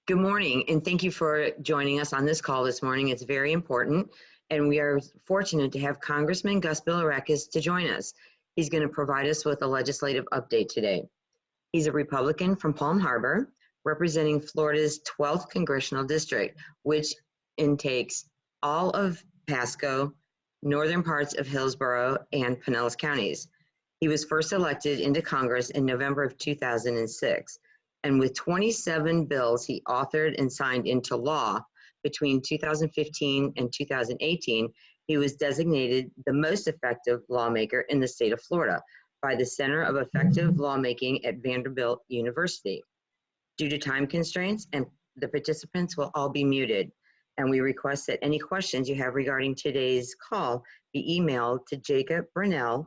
Good morning, and thank you for joining us on this call this morning. It's very important, and we are fortunate to have Congressman Gus Bilirakis to join us. He's going to provide us with a legislative update today. He's a Republican from Palm Harbor, representing Florida's 12th Congressional District, which intakes all of Pasco, northern parts of Hillsborough, and Pinellas counties. He was first elected into Congress in November of 2006. And with 27 bills he authored and signed into law between 2015 and 2018, he was designated the most effective lawmaker in the state of Florida by the Center of Effective Lawmaking at Vanderbilt University. Due to time constraints, and the participants will all be muted, and we request that any questions you have regarding today's call be emailed to Jacob Brunell,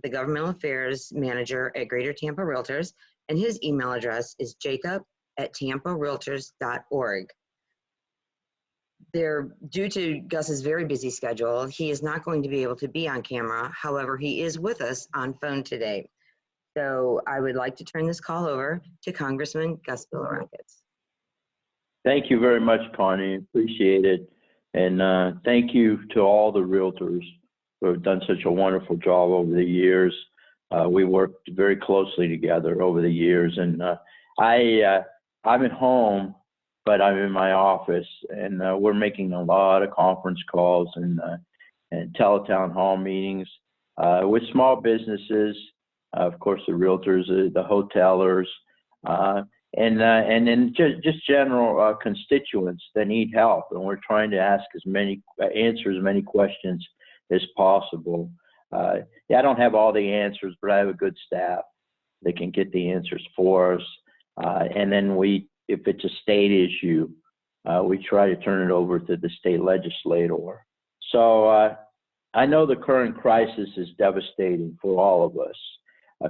the Governmental Affairs Manager at Greater Tampa Realtors, and his email address is jacob@tamparealtors.org. Due to Gus's very busy schedule, he is not going to be able to be on camera. However, he is with us on phone today. So I would like to turn this call over to Congressman Gus Bilirakis. Thank you very much, Connie. Appreciate it. And thank you to all the realtors who have done such a wonderful job over the years. We worked very closely together over the years, and I'm at home, but I'm in my office, and we're making a lot of conference calls and teletown hall meetings with small businesses, of course, the realtors, the hotelers, and then just general constituents that need help, and we're trying to answer as many questions as possible. I don't have all the answers, but I have a good staff that can get the answers for us. And then if it's a state issue, we try to turn it over to the state legislator. So I know the current crisis is devastating for all of us.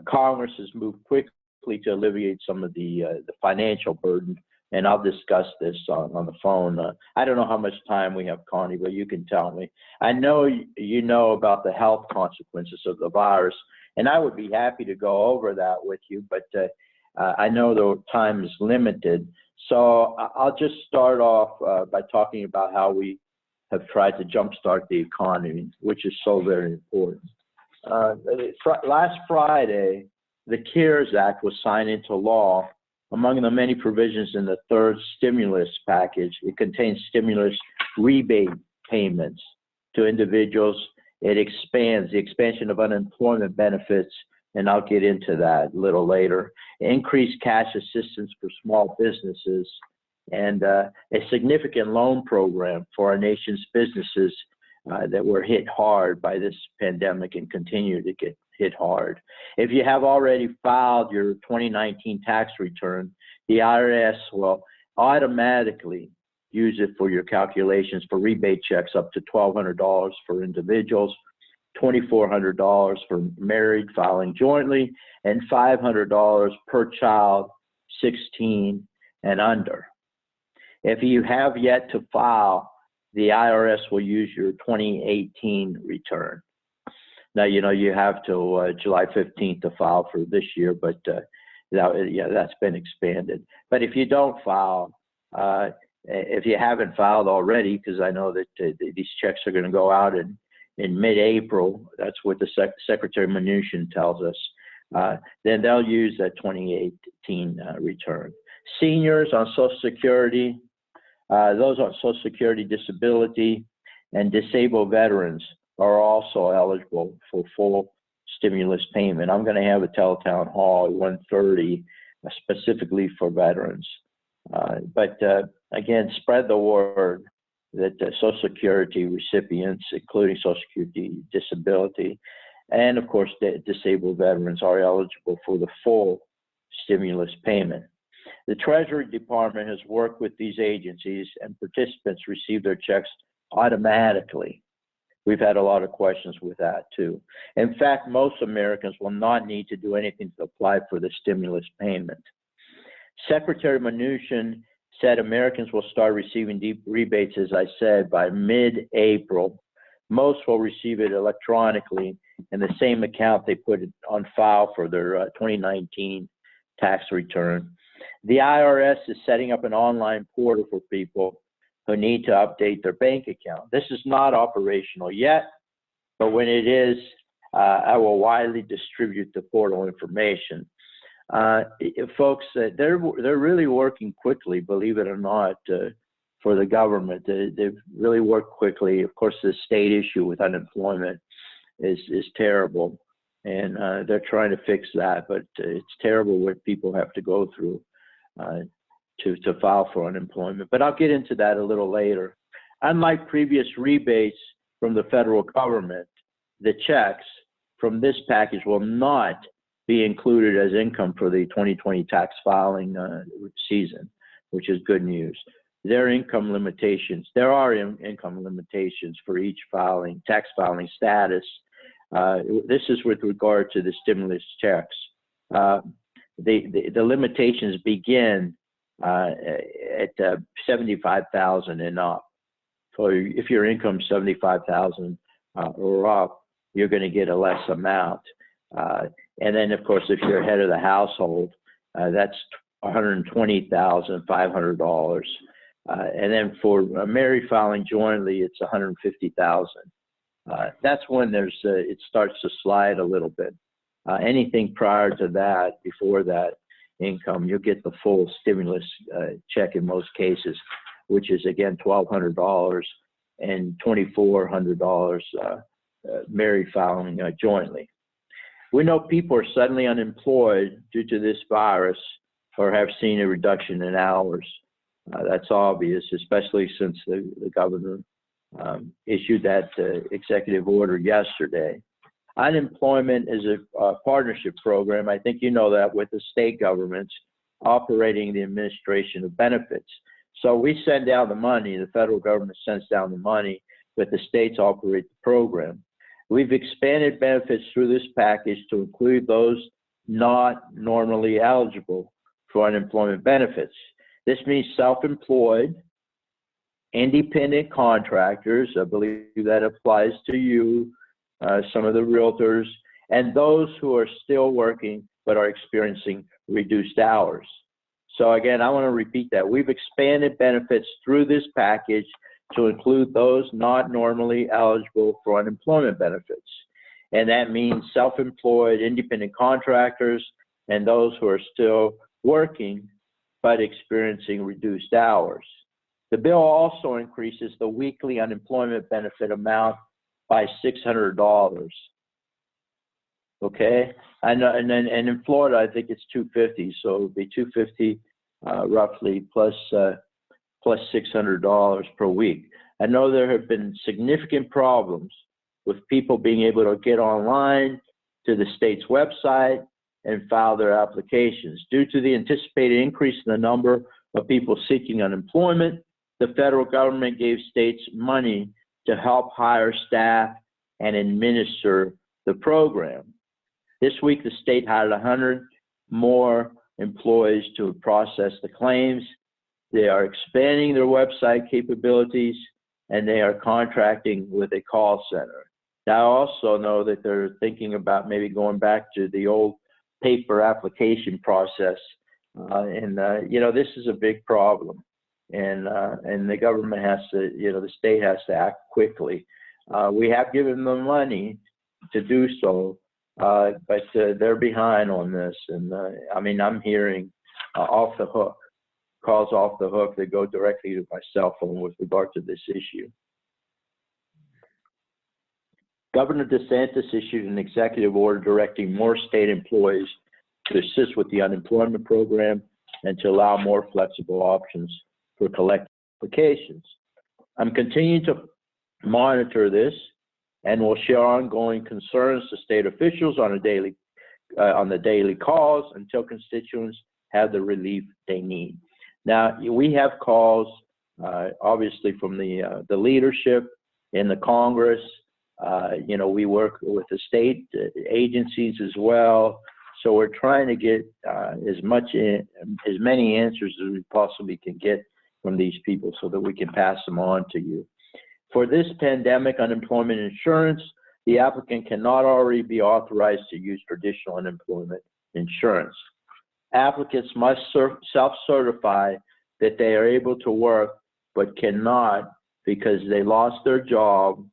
Congress has moved quickly to alleviate some of the financial burden, and I'll discuss this on the phone. I don't know how much time we have, Connie, but you can tell me. I know you know about the health consequences of the virus, and I would be happy to go over that with you, but I know the time is limited. So I'll just start off by talking about how we have tried to jumpstart the economy, which is so very important. Last Friday, the CARES Act was signed into law. Among the many provisions in the third stimulus package, it contains stimulus rebate payments to individuals. It expands the expansion of unemployment benefits, and I'll get into that a little later. Increased cash assistance for small businesses, and a significant loan program for our nation's businesses that were hit hard by this pandemic and continue to get hit hard. If you have already filed your 2019 tax return, the IRS will automatically use it for your calculations for rebate checks up to $1,200 for individuals, $2,400 for married filing jointly, and $500 per child 16 and under. If you have yet to file, the IRS will use your 2018 return. Now, you know, you have till July 15th to file for this year, but that's been expanded. But if you don't file, if you haven't filed already, because I know that these checks are going to go out in mid-April, that's what the Secretary Mnuchin tells us, then they'll use that 2018 return. Seniors on Social Security, those on Social Security disability, and disabled veterans are also eligible for full stimulus payment. I'm going to have a teletown hall at 1:30 specifically for veterans. But again, spread the word that Social Security recipients, including Social Security disability, and of course the disabled veterans are eligible for the full stimulus payment. The Treasury Department has worked with these agencies, and participants receive their checks automatically. We've had a lot of questions with that too. In fact, most Americans will not need to do anything to apply for the stimulus payment. Secretary Mnuchin said Americans will start receiving deep rebates, as I said, by mid-April. Most will receive it electronically in the same account they put it on file for their 2019 tax return. The IRS is setting up an online portal for people who need to update their bank account. This is not operational yet, but when it is, I will widely distribute the portal information. Folks, they're really working quickly, believe it or not, for the government. They've really worked quickly. Of course, the state issue with unemployment is terrible, and they're trying to fix that, but it's terrible what people have to go through to file for unemployment. But I'll get into that a little later. Unlike previous rebates from the federal government, the checks from this package will not be included as income for the 2020 tax filing season, which is good news. There are income limitations for each tax filing status. This is with regard to the stimulus checks. The limitations begin at 75,000 and up. So if your income is 75,000 or up, you're going to get a less amount. And then, of course, if you're head of the household, that's $120,500. And then for married filing jointly, it's $150,000. That's when it starts to slide a little bit. Anything prior to that, before that income, you'll get the full stimulus check in most cases, which is again $1,200 and $2,400 married filing jointly. We know people are suddenly unemployed due to this virus or have seen a reduction in hours. That's obvious, especially since the governor issued that executive order yesterday. Unemployment is a partnership program. I think you know that, with the state governments operating the administration of benefits. So we send down the money, the federal government sends down the money, but the states operate the program. We've expanded benefits through this package to include those not normally eligible for unemployment benefits. This means self-employed, independent contractors, I believe that applies to you, some of the realtors, and those who are still working but are experiencing reduced hours. So again, I want to repeat that. We've expanded benefits through this package to include those not normally eligible for unemployment benefits. And that means self-employed, independent contractors, and those who are still working but experiencing reduced hours. The bill also increases the weekly unemployment benefit amount by $600. Okay, and in Florida, I think it's $250, so it would be $250 roughly plus $600 per week. I know there have been significant problems with people being able to get online to the state's website and file their applications. Due to the anticipated increase in the number of people seeking unemployment, the federal government gave states money to help hire staff and administer the program. This week, the state hired 100 more employees to process the claims. They are expanding their website capabilities, and they are contracting with a call center. Now, I also know that they're thinking about maybe going back to the old paper application process. You know, this is a big problem. And the government has to, you know, the state has to act quickly. We have given them money to do so, but they're behind on this. And I mean, I'm hearing off the hook, calls off the hook that go directly to my cell phone with regard to this issue. Governor DeSantis issued an executive order directing more state employees to assist with the unemployment program and to allow more flexible options for collecting applications. I'm continuing to monitor this and will share ongoing concerns to state officials on the daily calls until constituents have the relief they need. Now, we have calls, obviously, from the leadership in the Congress. You know, we work with the state agencies as well. So we're trying to get as many answers as we possibly can get from these people so that we can pass them on to you. For this pandemic unemployment insurance, the applicant cannot already be authorized to use traditional unemployment insurance. applicants must self-certify that they are able to work but cannot because they lost their job.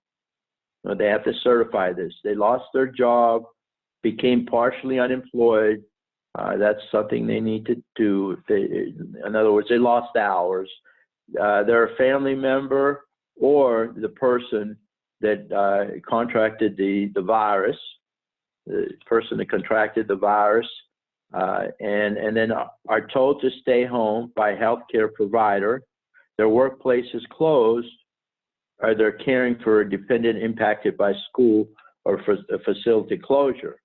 No, they have to certify this. They lost their job, became partially unemployed. That's something they need to do. In other words, they lost hours. They're a family member or the person that contracted the virus, the person that contracted the virus, and then are told to stay home by a healthcare provider. Their workplace is closed, or they're caring for a dependent impacted by school or for a facility closure.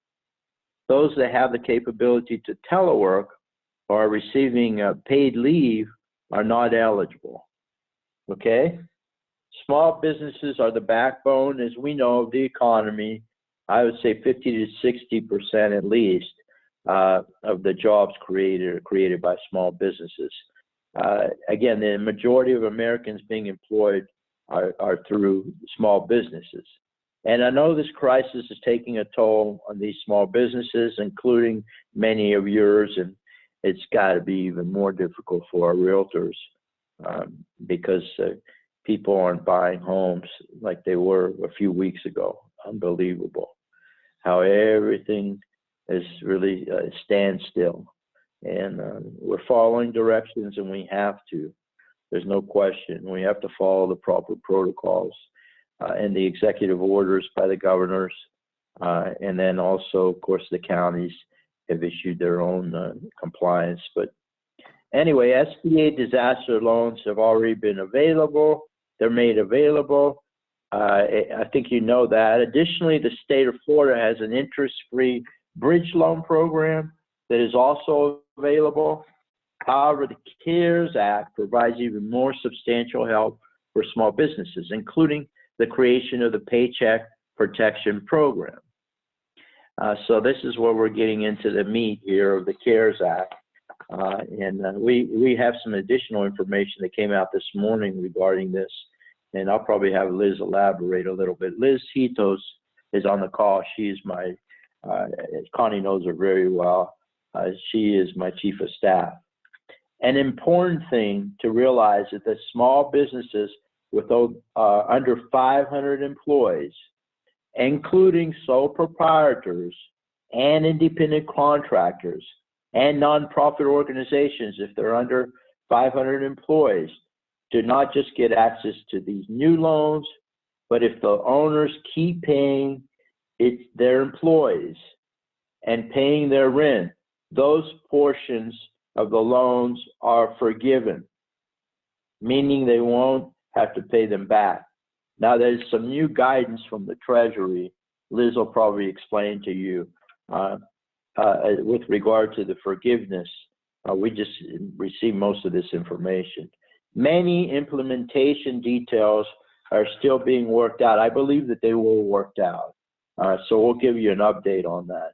Those that have the capability to telework or are receiving paid leave are not eligible. Okay? Small businesses are the backbone, as we know, of the economy. I would say 50 to 60% at least of the jobs created are created by small businesses. Again, the majority of Americans being employed are through small businesses. And I know this crisis is taking a toll on these small businesses, including many of yours, and it's got to be even more difficult for our realtors because people aren't buying homes like they were a few weeks ago. Unbelievable how everything is really standstill. And we're following directions, and we have to. There's no question. We have to follow the proper protocols and the executive orders by the governors. And then also, of course, the counties have issued their own compliance. But anyway, SBA disaster loans have already been available. They're made available. I think you know that. Additionally, the state of Florida has an interest-free bridge loan program that is also available. However, the CARES Act provides even more substantial help for small businesses, including the creation of the Paycheck Protection Program. So this is where we're getting into the meat here of the CARES Act. We have some additional information that came out this morning regarding this, and I'll probably have Liz elaborate a little bit. Liz Hittos is on the call. She is my, Connie knows her very well. She is my chief of staff. An important thing to realize is that small businesses with under 500 employees, including sole proprietors and independent contractors and nonprofit organizations, if they're under 500 employees, do not just get access to these new loans, but if the owners keep paying their employees and paying their rent, those portions of the loans are forgiven, meaning they won't have to pay them back. Now, there's some new guidance from the Treasury. Liz will probably explain to you with regard to the forgiveness. We just received most of this information. Many implementation details are still being worked out. I believe that they will work out. So we'll give you an update on that.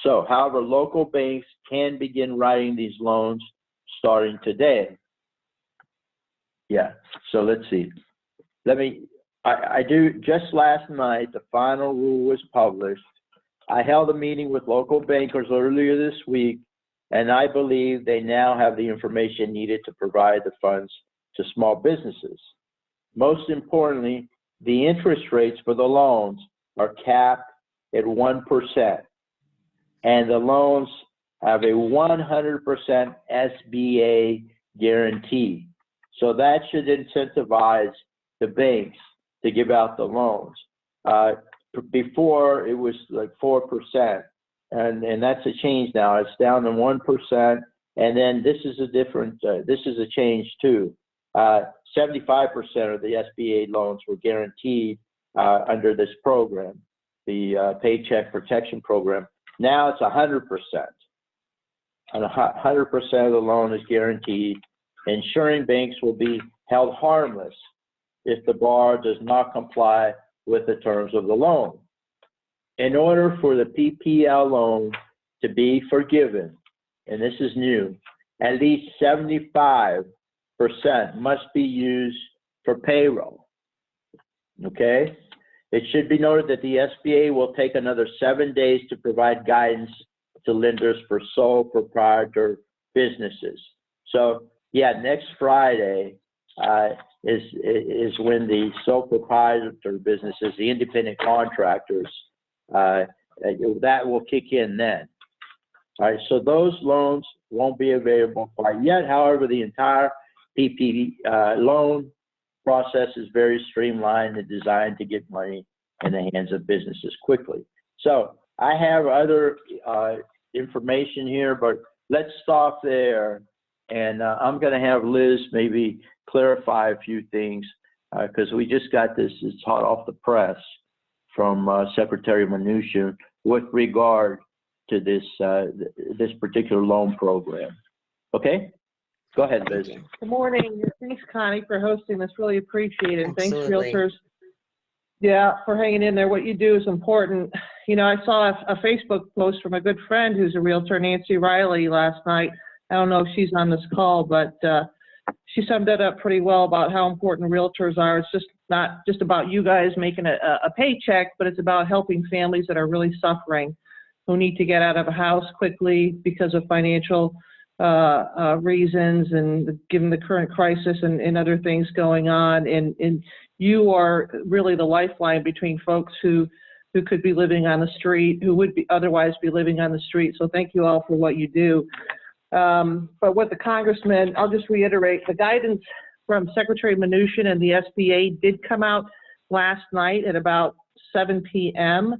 So, however, local banks can begin writing these loans starting today. Yeah, so let's see. Just last night, the final rule was published. I held a meeting with local bankers earlier this week, and I believe they now have the information needed to provide the funds to small businesses. Most importantly, the interest rates for the loans are capped at 1%, and the loans have a 100% SBA guarantee. So that should incentivize the banks to give out the loans. Before, it was like 4%, and that's a change now. It's down to 1%, and then this is a different, this is a change too. 75% of the SBA loans were guaranteed under this program, the Paycheck Protection Program. Now it's 100%. And 100% of the loan is guaranteed, ensuring banks will be held harmless if the borrower does not comply with the terms of the loan. In order for the PPL loan to be forgiven, and this is new, at least 75% must be used for payroll, okay? It should be noted that the SBA will take another 7 days to provide guidance to lenders for sole proprietor businesses. So yeah, next Friday is when the sole proprietor businesses, the independent contractors, that will kick in then. All right, so those loans won't be available quite yet. However, the entire PPP loan process is very streamlined and designed to get money in the hands of businesses quickly. So I have other information here, but let's stop there. And I'm going to have Liz maybe clarify a few things because we just got this, it's hot off the press from Secretary Mnuchin with regard to this this particular loan program. Okay? Go ahead, Liz. Good morning. Thanks, Connie, for hosting this. Really appreciate it. Thanks, Absolutely. Realtors. Yeah, for hanging in there. What you do is important. You know, I saw a Facebook post from a good friend who's a Realtor, Nancy Riley, last night. I don't know if she's on this call, but she summed it up pretty well about how important Realtors are. It's just not just about you guys making a paycheck, but it's about helping families that are really suffering, who need to get out of a house quickly because of financial reasons and given the current crisis and other things going on. And you are really the lifeline between folks who could be living on the street, who would be otherwise be living on the street. So thank you all for what you do. But what the Congressman, I'll just reiterate, the guidance from Secretary Mnuchin and the SBA did come out last night at about 7 p.m.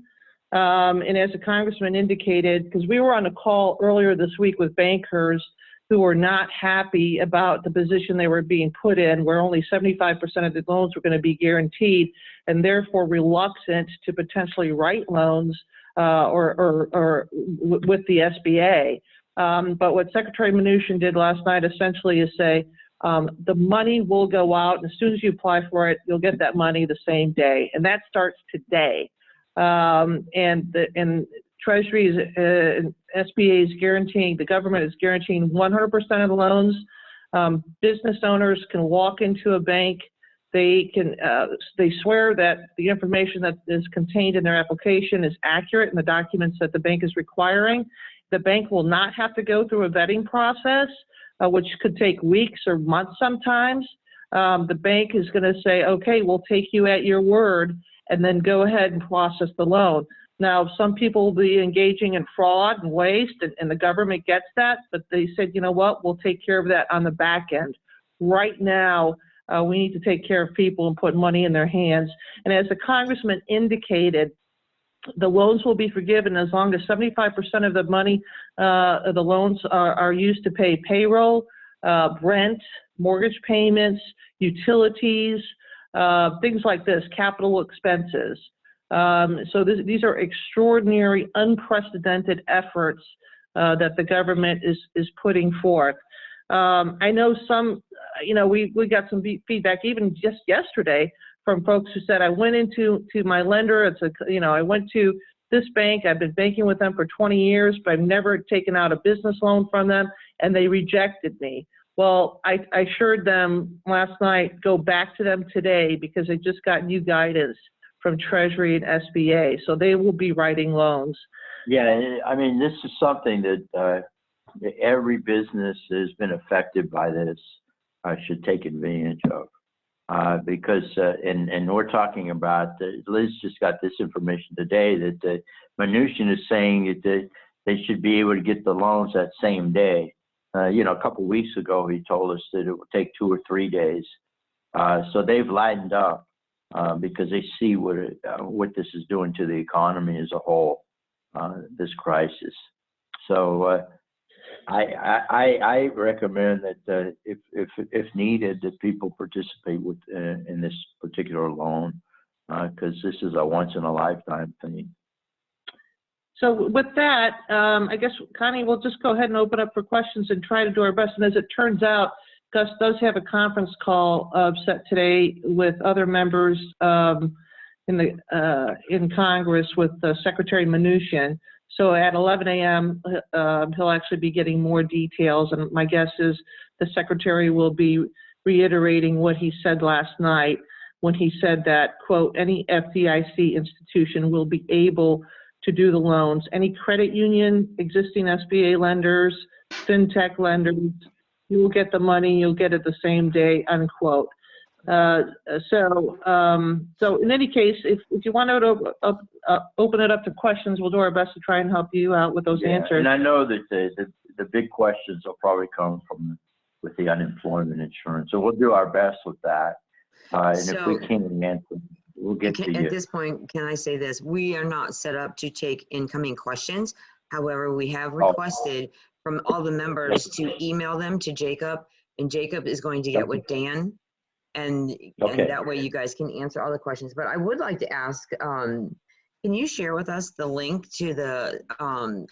And as the Congressman indicated, because we were on a call earlier this week with bankers who were not happy about the position they were being put in, where only 75% of the loans were going to be guaranteed, and therefore reluctant to potentially write loans or with the SBA. But what Secretary Mnuchin did last night essentially is say, the money will go out, and as soon as you apply for it, you'll get that money the same day, and that starts today. And Treasury is, SBA is guaranteeing, the government is guaranteeing 100% of the loans. Business owners can walk into a bank. They can, they swear that the information that is contained in their application is accurate and the documents that the bank is requiring. The bank will not have to go through a vetting process, which could take weeks or months sometimes. The bank is going to say, okay, we'll take you at your word, and then go ahead and process the loan. Now, some people will be engaging in fraud and waste, and the government gets that, but they said, you know what, we'll take care of that on the back end. Right now, we need to take care of people and put money in their hands. And as the Congressman indicated, the loans will be forgiven as long as 75% of the money, the loans are used to pay payroll, rent, mortgage payments, utilities, things like this, capital expenses. So these are extraordinary, unprecedented efforts that the government is putting forth. I know some, you know, we got some feedback even just yesterday from folks who said, I went into my lender, it's a, you know, I went to this bank, I've been banking with them for 20 years, but I've never taken out a business loan from them, and they rejected me. Well, I assured them last night, go back to them today because they just got new guidance from Treasury and SBA, so they will be writing loans. Yeah, I mean, this is something that every business has been affected by this should take advantage of. Because, and we're talking about, Liz just got this information today that Mnuchin is saying that they should be able to get the loans that same day. You know, a couple of weeks ago, he told us that it would take 2 or 3 days. So they've lightened up because they see what this is doing to the economy as a whole, this crisis. So I recommend that if needed, that people participate in this particular loan because this is a once in a lifetime thing. So with that, I guess, Connie, we'll just go ahead and open up for questions and try to do our best. And as it turns out, Gus does have a conference call set today with other members in Congress with Secretary Mnuchin. So at 11 a.m., he'll actually be getting more details. And my guess is the Secretary will be reiterating what he said last night when he said that, quote, any FDIC institution will be able to do the loans. Any credit union, existing SBA lenders, fintech lenders, you will get the money, you'll get it the same day, unquote. So in any case, if you want to open it up to questions, we'll do our best to try and help you out with those answers. And I know that the big questions will probably come with the unemployment insurance. So we'll do our best with that. And if we can't answer, we'll get to you. At this point, can I say this? We are not set up to take incoming questions. However, we have requested from all the members to email them to Jacob, and Jacob is going to get with Dan, and that way you guys can answer all the questions. But I would like to ask, can you share with us the link to the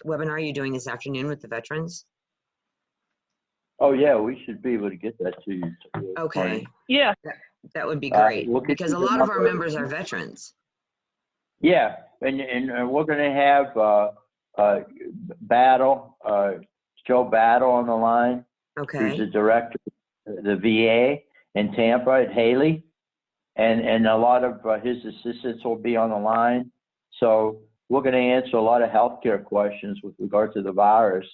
webinar you're doing this afternoon with the veterans? Oh yeah, we should be able to get that to you. Okay. Yeah. That would be great, because a lot of our number. members are veterans. Yeah, and we're going to have Joe Battle on the line. Okay. Who's the director of the VA in Tampa at Haley, and a lot of his assistants will be on the line. So we're going to answer a lot of healthcare questions with regard to the virus.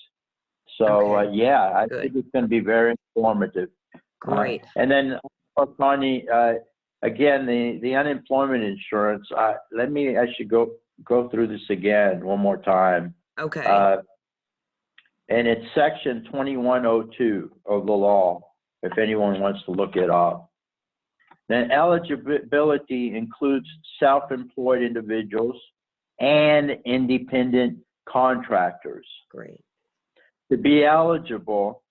So yeah, I think it's going to be very informative. Great. And then, Connie, again, the unemployment insurance. I should go through this again one more time. Okay. And it's section 2102 of the law, if anyone wants to look it up. Then eligibility includes self-employed individuals and independent contractors. Great. To be eligible,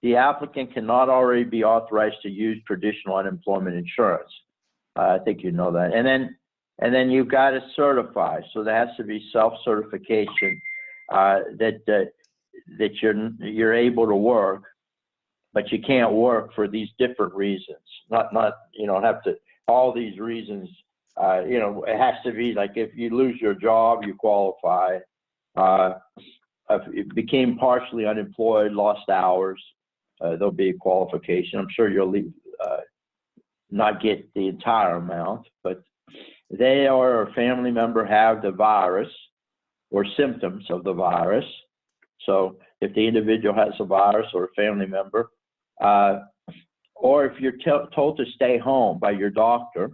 the applicant cannot already be authorized to use traditional unemployment insurance. I think you know that. And then you've got to certify. So there has to be self-certification that you're able to work, but you can't work for these different reasons. Not you don't have to all these reasons. It has to be like if you lose your job, you qualify. If you became partially unemployed, lost hours, there'll be a qualification. I'm sure you'll not get the entire amount, but they or a family member have the virus or symptoms of the virus. So if the individual has a virus or a family member, or if you're told to stay home by your doctor,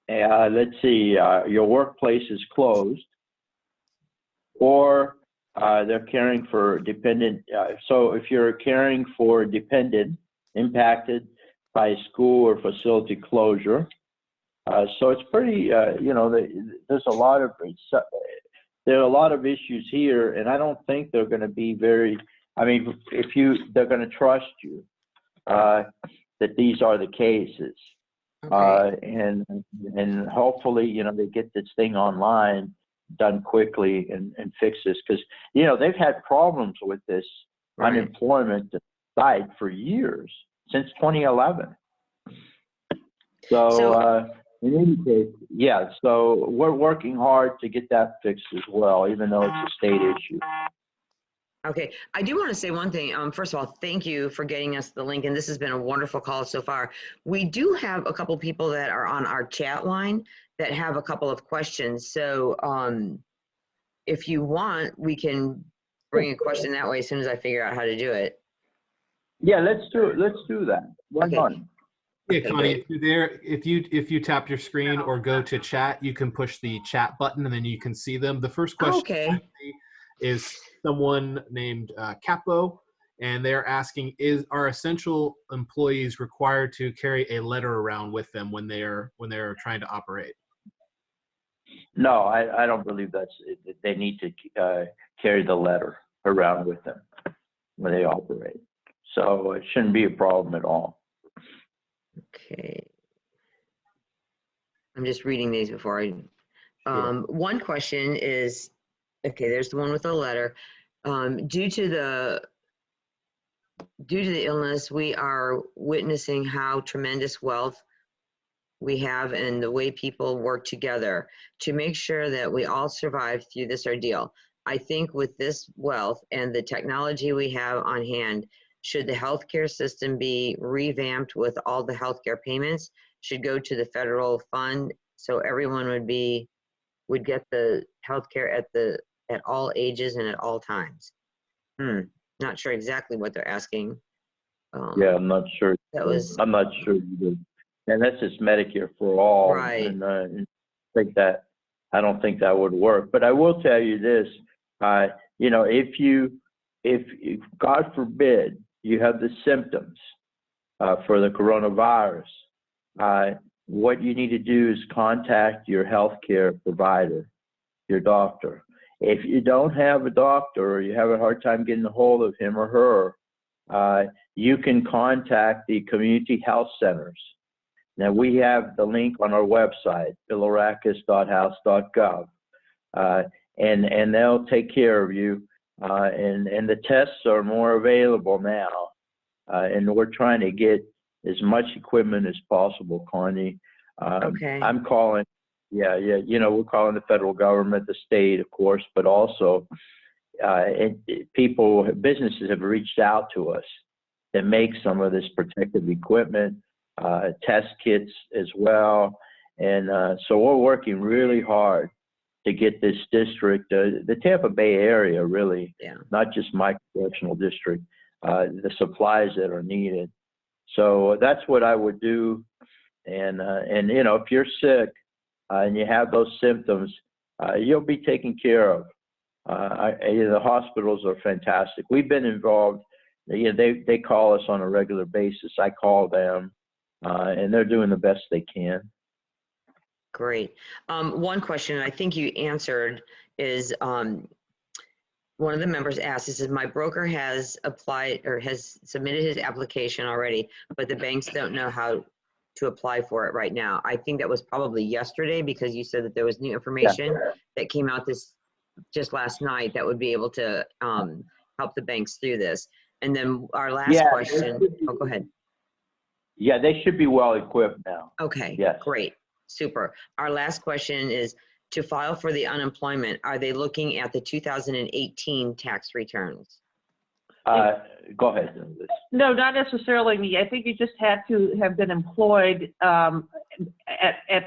let's see, your workplace is closed, or they're caring for dependent. So if you're caring for a dependent impacted by school or facility closure, so it's pretty, there's a lot of, there are a lot of issues here, and I don't think they're going to be very, they're going to trust you that these are the cases. Okay. And hopefully, they get this thing online done quickly and fix this, because, they've had problems with this unemployment side for years, since 2011. So in any case, yeah, so we're working hard to get that fixed as well, even though it's a state issue. Okay, I do want to say one thing. First of all, thank you for getting us the link, and this has been a wonderful call so far. We do have a couple people that are on our chat line that have a couple of questions. So if you want, we can bring a question that way as soon as I figure out how to do it. Yeah, let's do it. Let's do that. Well done. Yeah, Connie, if you're there, if you tap your screen or go to chat, you can push the chat button and then you can see them. The first question is someone named Capo, and they're asking, are essential employees required to carry a letter around with them when they're trying to operate? No, I don't believe they need to carry the letter around with them when they operate. So it shouldn't be a problem at all. Okay. I'm just reading these before I. One question is, okay, there's the one with the letter. Due to the illness, we are witnessing how tremendous wealth we have and the way people work together to make sure that we all survive through this ordeal. I think with this wealth and the technology we have on hand, should the healthcare system be revamped with all the healthcare payments should go to the federal fund, so everyone would would get the health care at all ages and at all times. Not sure exactly what they're asking. Yeah, I'm not sure. I'm not sure either. And that's just Medicare for all. Right. And I don't think that would work. But I will tell you this, you know, if God forbid you have the symptoms for the coronavirus, what you need to do is contact your healthcare provider, your doctor. If you don't have a doctor or you have a hard time getting a hold of him or her, you can contact the community health centers. Now, we have the link on our website, bilirakis.house.gov, and they'll take care of you. And the tests are more available now, and we're trying to get as much equipment as possible, Connie. Okay. I'm calling, you know, we're calling the federal government, the state, of course, but also businesses have reached out to us that make some of this protective equipment, test kits as well. And so we're working really hard to get this district, the Tampa Bay area really, not just my correctional district, the supplies that are needed. So that's what I would do. And you know, if you're sick and you have those symptoms, you'll be taken care of. The hospitals are fantastic. We've been involved. You know, they call us on a regular basis. I call them, and they're doing the best they can. Great. One question I think you answered is one of the members asked, he says, my broker has applied or has submitted his application already, but the banks don't know how to apply for it right now. I think that was probably yesterday because you said that there was new information that came out just last night that would be able to help the banks through this. And then our last question, go ahead. Yeah, they should be well equipped now. Okay, yes. Great, super. Our last question is, to file for the unemployment, are they looking at the 2018 tax returns? Go ahead. No, not necessarily me. I think you just had to have been employed at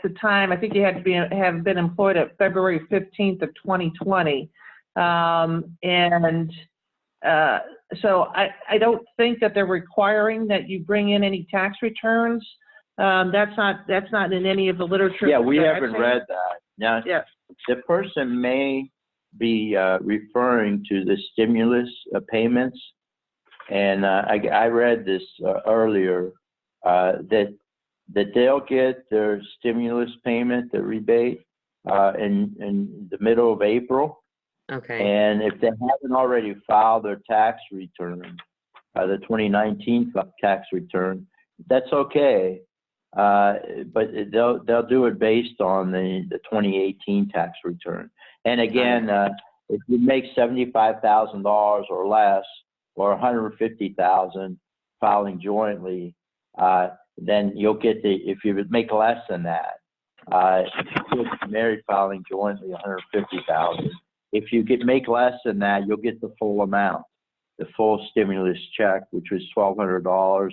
the time. I think you had to have been employed at February 15th of 2020. So I don't think that they're requiring that you bring in any tax returns. That's not in any of the literature. Yeah, we haven't read that. Now, the person may be referring to the stimulus payments, and I read this earlier that they'll get their stimulus payment, the rebate, in the middle of April. Okay. And if they haven't already filed their tax return, the 2019 tax return, that's okay. But they'll do it based on the 2018 tax return. And again, if you make $75,000 or less, or $150,000 filing jointly, then you'll get if you make less than that, if you're married filing jointly, $150,000. If you make less than that, you'll get the full amount, the full stimulus check, which was $1,200,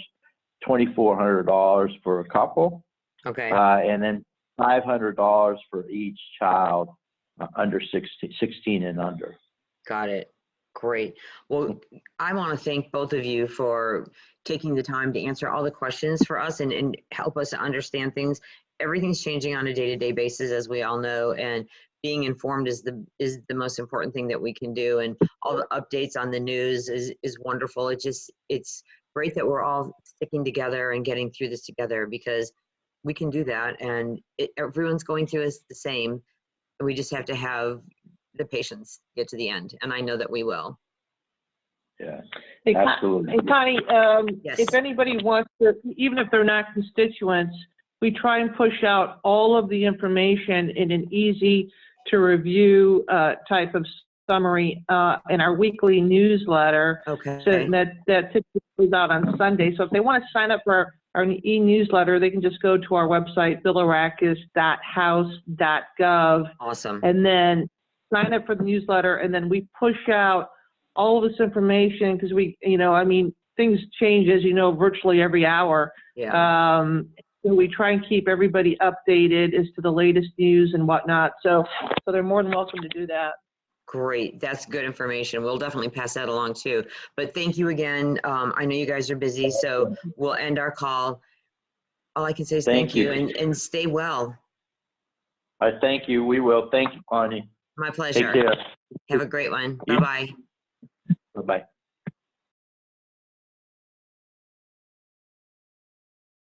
$2,400 for a couple. Okay. And then $500 for each child under 16 and under. Got it. Great. Well, I want to thank both of you for taking the time to answer all the questions for us and help us to understand things. Everything's changing on a day-to-day basis, as we all know, and being informed is the most important thing that we can do. And all the updates on the news is wonderful. It's great that we're all sticking together and getting through this together, because we can do that, and everyone's going through is the same. We just have to have the patience get to the end, and I know that we will. Yeah, hey, absolutely. Hey, Connie, yes. If anybody wants to, even if they're not constituents, we try and push out all of the information in an easy to review type of summary in our weekly newsletter. Okay. So that typically goes out on Sunday. So if they want to sign up for our e-newsletter, they can just go to our website, bilirakis.house.gov. Awesome. And then sign up for the newsletter, and then we push out all of this information because things change, as you know, virtually every hour. Yeah. So we try and keep everybody updated as to the latest news and whatnot. So they're more than welcome to do that. Great. That's good information. We'll definitely pass that along too. But thank you again. I know you guys are busy, so we'll end our call. All I can say is thank you and stay well. I thank you. We will. Thank you, Connie. My pleasure. Take care. Have a great one. Bye-bye. Bye-bye.